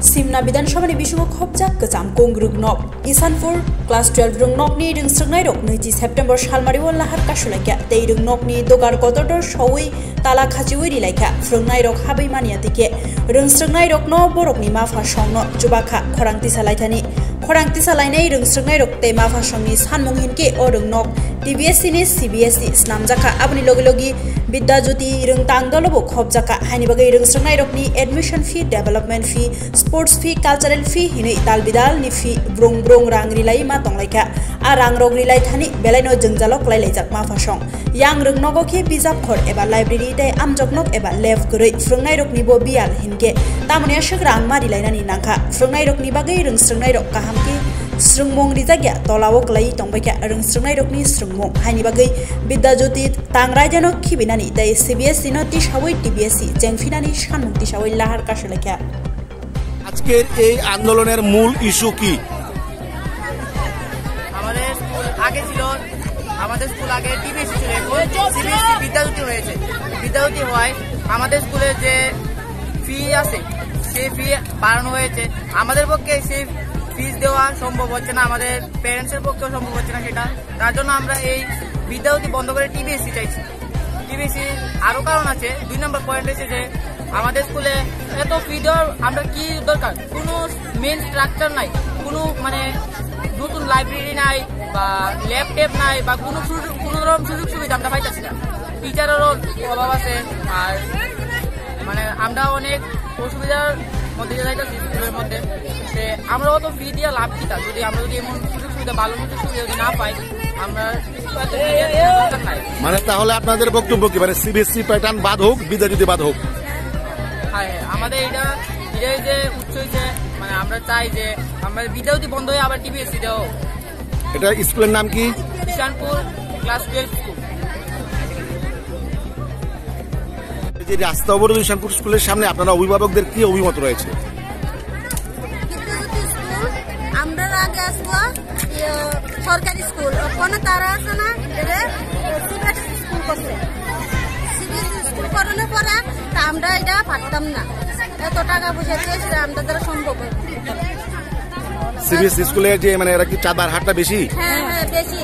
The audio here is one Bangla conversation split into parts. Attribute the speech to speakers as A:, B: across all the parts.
A: Simna Bidanshabani Bishumo Khopjak Kacham Kong Rugnop Isanpur Class 12 Rugnopni Rungsrungnai Rok 9 September Shalmariwal Lahar Kashulaika Tei Rugnopni Dogar Kotor Shawi Tala Khachiwiri Laika Frungnai Rok Habi Maniatike Rungsrungnai Rok no Borokni Mafa Shongno Jubaka Khorangti Salaitani Khorangti Salainai Rungsrungnai Rok Te Mafa Shongni Sanmung Hinke O Rungnok TBSC ni CBSC Islam Jaka Abni Logi Bidda Juti Rung Tangdolobo Khopjaka Hani Bagai Rungsrungnai Rokni admission fee development fee sports fee cultural fee hine ital bidal ni fee brong rang rilai ma tonglaika a rang rog rilai thani belaino jengjalok lailai ma phasong yang rungnogo ke bijap khor eba library dai amjoknok eba left goroi frungnai rokni bo bial hinke tamani ashik rang ma rilai nani nangkha frungnai rokni bagai rungsrungnai rok kahamki Srungmong rijagya tolawok lai tongbaika rungsrungnai rokni srungmong hani bagai bidda joti tangrai jano khibinani dai CBSC no tishawai TBSC jengfinani shanmung tishawai lahar kashulaka
B: আজকের এই আন্দোলনের মূল ইস্যু কি?
C: আমাদের স্কুল আগে ছিল আমাদের স্কুল আগে টিবিএসসি ছিল এখন সিবিএসসি বিদ্যাজ্যোতি হয়েছে বিদ্যাজ্যোতি হয় আমাদের স্কুলে যে ফি আছে সেই ফি বাড়ানো হয়েছে আমাদের পক্ষে সেই ফিস দেওয়া সম্ভব হচ্ছে না আমাদের প্যারেন্টসের পক্ষেও সম্ভব হচ্ছে না সেটা তার জন্য আমরা এই বিদ্যাজ্যোতি বন্ধ করে টিবিএসসি চাইছি টিবিএসসি আরো কারণ আছে 2 নম্বর পয়েন্ট হচ্ছে যে আমাদের স্কুলে এত ফি দেওয়ার আমরা কি দরকার কোনো মেন স্ট্রাকচার নাই কোনো মানে নতুন লাইব্রেরি নাই বা ল্যাপটপ নাই বা কোনো রকম সুযোগ সুবিধা আমরা পাইতেছি না টিচারেরও অভাব আছে আর মানে আমরা অনেক অসুবিধার মধ্যে যাইতেছি স্কুলের মধ্যে আমরা অত ফি দিয়ে লাভ কি তা যদি আমরা যদি এমন সুযোগ সুবিধা ভালো সুযোগ সুবিধা যদি না পাই আমরা
B: মানে তাহলে আপনাদের বক্তব্য কি মানে সিবিএসসি প্যাটার্ন বাদ হোক বিদ্যাজ্যোতি বাদ হোক
C: আমাদের এটা যে উচ্চ হয়েছে মানে আমরা চাই যে আমরা বিদ্যাজ্যোতি বন্ধ হয়ে আবার টিবিএসসি দেও
B: এটা স্কুলের নাম কি
C: ইসানপুর ক্লাস 12 স্কুল
B: এই যে রাস্তা অবরোধ ইসানপুর স্কুলের সামনে আপনারা অভিভাবকদের কি অভিমত রয়েছে
D: আমরা আগে আসবো সরকারি স্কুল ওখানে তারা আছে না সিবিএসসি স্কুল করছে সিবিএসসি স্কুল করানোর পরে আমরা এটা পারতাম না এত টাকা পয়সা দিয়েছে আমরা দ্বারা সম্ভব
B: সিবিএসসি স্কুলে যে মানে এরা কি চাঁদার হারটা বেশি
D: হ্যাঁ বেশি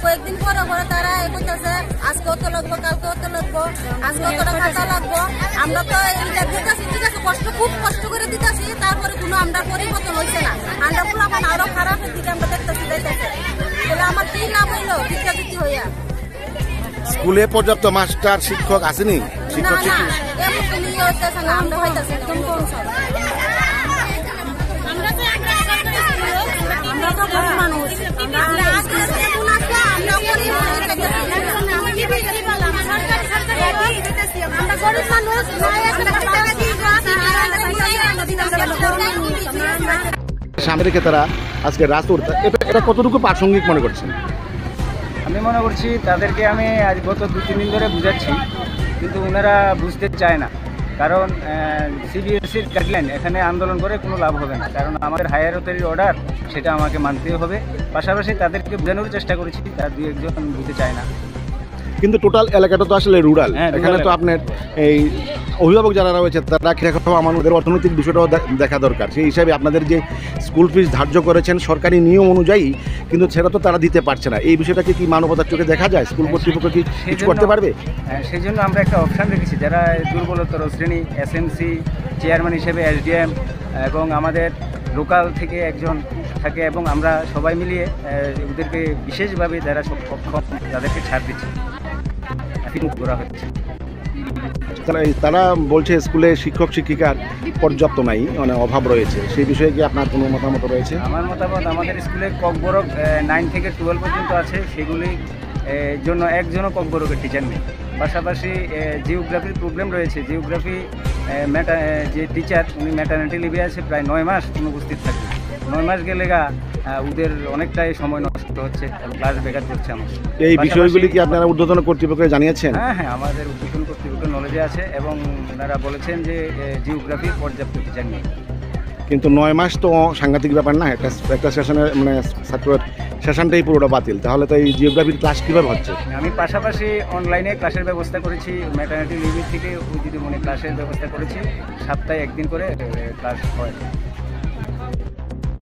D: কয়েকদিন পরে তারা বলতেছে আজকে অত লাগবো কালকে অত লাগবো আজকে অত টাকা লাগবো আমরা তো এইটা দিতেছি ঠিক আছে খুব কষ্ট করে দিতেছি তারপরে কোনো আমরা পরিবর্তন হয়েছে না আমরা পুলাপান আরো খারাপের দিকে আমরা দেখতেছি বলে আমার কি লাভ হইলো বিদ্যাজ্যোতি হইয়া
B: স্কুলে পর্যাপ্ত মাস্টার শিক্ষক আসেনি শিক্ষক সামনে রেখে তারা আজকে রাস্তা এটা কতটুকু প্রাসঙ্গিক মনে করছেন
E: আমি মনে করছি তাদেরকে আমি আজ গত 2-3 দিন ধরে বুঝাচ্ছি কিন্তু ওনারা বুঝতে চায় না কারণ সিবিএসসির গাইডলাইন এখানে আন্দোলন করে কোনো লাভ হবে না কারণ আমাদের হায়ার অথরিটির অর্ডার সেটা আমাকে মানতেই হবে পাশাপাশি তাদেরকে বোঝানোর চেষ্টা করেছি তারা 2-1 জন বুঝতে চায় না
B: কিন্তু টোটাল এলাকাটা তো আসলে রুরাল এখানে তো আপনার এই অভিভাবক যারা রয়েছে তারা কিরকম আমাদের অর্থনৈতিক বিষয়টাও দেখা দরকার সেই হিসাবে আপনাদের যে স্কুল ফিস ধার্য করেছেন সরকারি নিয়ম অনুযায়ী কিন্তু সেটা তো তারা দিতে পারছে না এই বিষয়টাকে কি মানবতার চোখে দেখা যায় স্কুল কর্তৃপক্ষ কি কিছু করতে পারবে
E: সেই জন্য আমরা একটা অপশান রেখেছি যারা দুর্বলতর শ্রেণী এসএমসি চেয়ারম্যান হিসেবে এসডিএম এবং আমাদের লোকাল থেকে একজন থাকে এবং আমরা সবাই মিলিয়ে ওদেরকে বিশেষভাবে যারা সক্ষম তাদেরকে ছাড় দিচ্ছি করা হচ্ছে
B: তারা বলছে স্কুলে শিক্ষক শিক্ষিকার পর্যাপ্ত নাই মানে অভাব রয়েছে সেই বিষয়ে কি আপনার কোনো মতামত রয়েছে
E: আমার মতামত আমাদের স্কুলে ককবরক 9 থেকে 12 পর্যন্ত আছে সেগুলির জন্য একজনও ককবরকের টিচার নেই পাশাপাশি জিওগ্রাফির প্রবলেম রয়েছে জিওগ্রাফি যে টিচার উনি ম্যাটারনিটি লিভে আছে প্রায় 9 মাস অনুপস্থিত থাকে 9 মাস গেলে ওদের অনেকটাই সময় নষ্ট হচ্ছে ক্লাস বেকার করছে আমার
B: এই বিষয়গুলি কি আপনারা ঊর্ধ্বতন কর্তৃপক্ষকে জানিয়েছেন
E: হ্যাঁ আমাদের ঊর্ধ্বতন কর্তৃপক্ষের নলেজে আছে এবং ওনারা বলেছেন যে জিওগ্রাফি পর্যাপ্ত টিচার নেই
B: কিন্তু 9 মাস তো সাংঘাতিক ব্যাপার না একটা সেশনের মানে ছাত্র সেশনটাই পুরোটা বাতিল, তাহলে তো এই জিওগ্রাফির ক্লাস কীভাবে হচ্ছে?
E: আমি পাশাপাশি অনলাইনে ক্লাসের ব্যবস্থা করেছি, ম্যাটার্নিটি লিভ থেকে ওই দিদিমণি ক্লাসের ব্যবস্থা করেছি, সপ্তাহে একদিন করে ক্লাস হয়।